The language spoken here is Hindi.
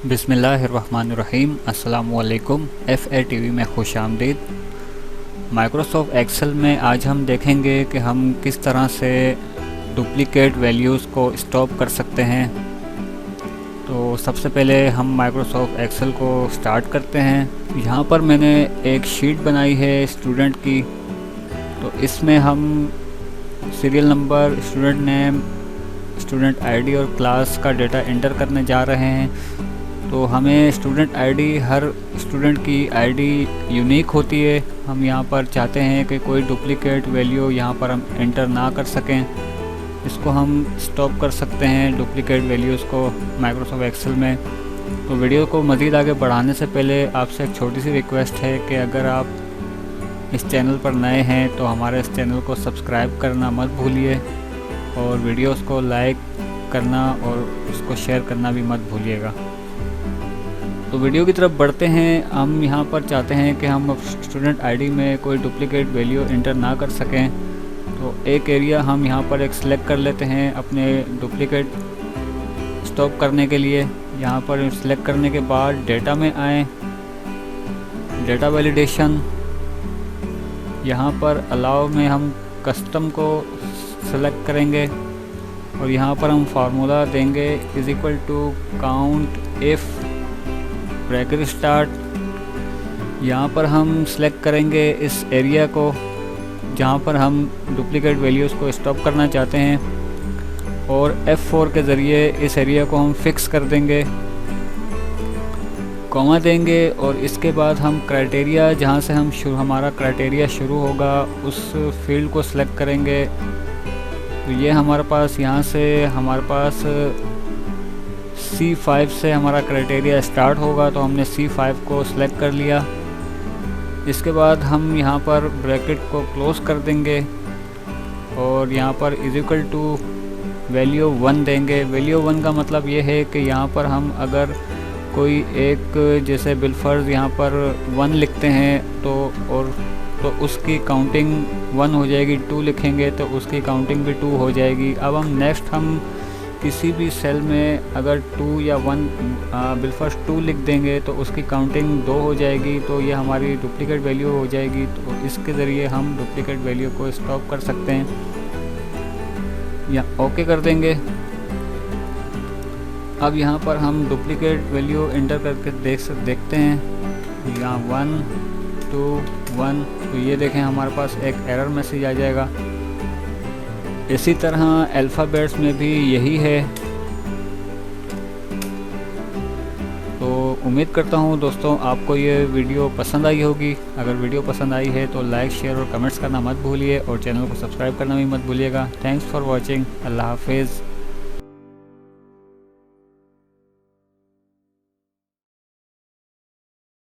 बिस्मिल्लाहिर्रहमानिर्रहीम। अस्सलामुअलैकुम। FA TV में खुश आमदीद। माइक्रोसॉफ्ट एक्सेल में आज हम देखेंगे कि हम किस तरह से डुप्लिकेट वैल्यूज़ को स्टॉप कर सकते हैं। तो सबसे पहले हम माइक्रोसॉफ्ट एक्सेल को स्टार्ट करते हैं। यहाँ पर मैंने एक शीट बनाई है स्टूडेंट की। तो इसमें हम serial number, student name, student ID और क्लास का डेटा एंटर करने जा रहे हैं। तो हमें स्टूडेंट आईडी, हर स्टूडेंट की आईडी यूनिक होती है। हम यहाँ पर चाहते हैं कि कोई डुप्लिकेट वैल्यू यहाँ पर हम एंटर ना कर सकें। इसको हम स्टॉप कर सकते हैं डुप्लिकेट वैल्यूज़ को माइक्रोसॉफ्ट एक्सेल में। तो वीडियो को मज़ीद आगे बढ़ाने से पहले आपसे एक छोटी सी रिक्वेस्ट है कि अगर आप इस चैनल पर नए हैं तो हमारे इस चैनल को सब्सक्राइब करना मत भूलिए और वीडियोस को लाइक करना और उसको शेयर करना भी मत भूलिएगा। तो वीडियो की तरफ बढ़ते हैं। हम यहाँ पर चाहते हैं कि हम स्टूडेंट आईडी में कोई डुप्लिकेट वैल्यू एंटर ना कर सकें। तो एक एरिया हम यहाँ पर एक सिलेक्ट कर लेते हैं अपने डुप्लिकेट स्टॉप करने के लिए। यहाँ पर सिलेक्ट करने के बाद डेटा में आएँ, डेटा वैलिडेशन, यहाँ पर अलाउ में हम कस्टम को सेलेक्ट करेंगे और यहाँ पर हम फार्मूला देंगे is equal to count if bracket start. यहाँ पर हम सेलेक्ट करेंगे इस एरिया को जहाँ पर हम डुप्लिकेट वैल्यूज़ को स्टॉप करना चाहते हैं और F4 के ज़रिए इस एरिया को हम फिक्स कर देंगे, कॉमा देंगे और इसके बाद हम क्राइटेरिया, जहाँ से हम हमारा क्राइटेरिया शुरू होगा उस फील्ड को सिलेक्ट करेंगे। तो ये हमारे पास यहाँ से हमारे पास C5 से हमारा क्राइटेरिया स्टार्ट होगा। तो हमने C5 को सिलेक्ट कर लिया। इसके बाद हम यहाँ पर ब्रैकेट को क्लोज़ कर देंगे और यहाँ पर इज़ इक्वल टू वैल्यू 1 देंगे। वैल्यू 1 का मतलब ये है कि यहाँ पर हम अगर कोई एक, जैसे बिलफर्ज यहाँ पर 1 लिखते हैं तो उसकी काउंटिंग 1 हो जाएगी। 2 लिखेंगे तो उसकी काउंटिंग भी 2 हो जाएगी। अब हम नेक्स्ट हम किसी भी सेल में अगर 2 या 1 बिलफर्ज 2 लिख देंगे तो उसकी काउंटिंग 2 हो जाएगी। तो ये हमारी डुप्लिकेट वैल्यू हो जाएगी। तो इसके ज़रिए हम डुप्लिकेट वैल्यू को स्टॉप कर सकते हैं या ओके कर देंगे। अब यहाँ पर हम डुप्लिकेट वैल्यू एंटर करके देखते हैं। यहाँ 1 2 1, तो ये देखें हमारे पास एक एरर मैसेज आ जाएगा। इसी तरह अल्फ़ाबेट्स में भी यही है। तो उम्मीद करता हूँ दोस्तों आपको ये वीडियो पसंद आई होगी। अगर वीडियो पसंद आई है तो लाइक, शेयर और कमेंट्स करना मत भूलिए और चैनल को सब्सक्राइब करना भी मत भूलिएगा। Thanks for watching. अल्लाह हाफिज़।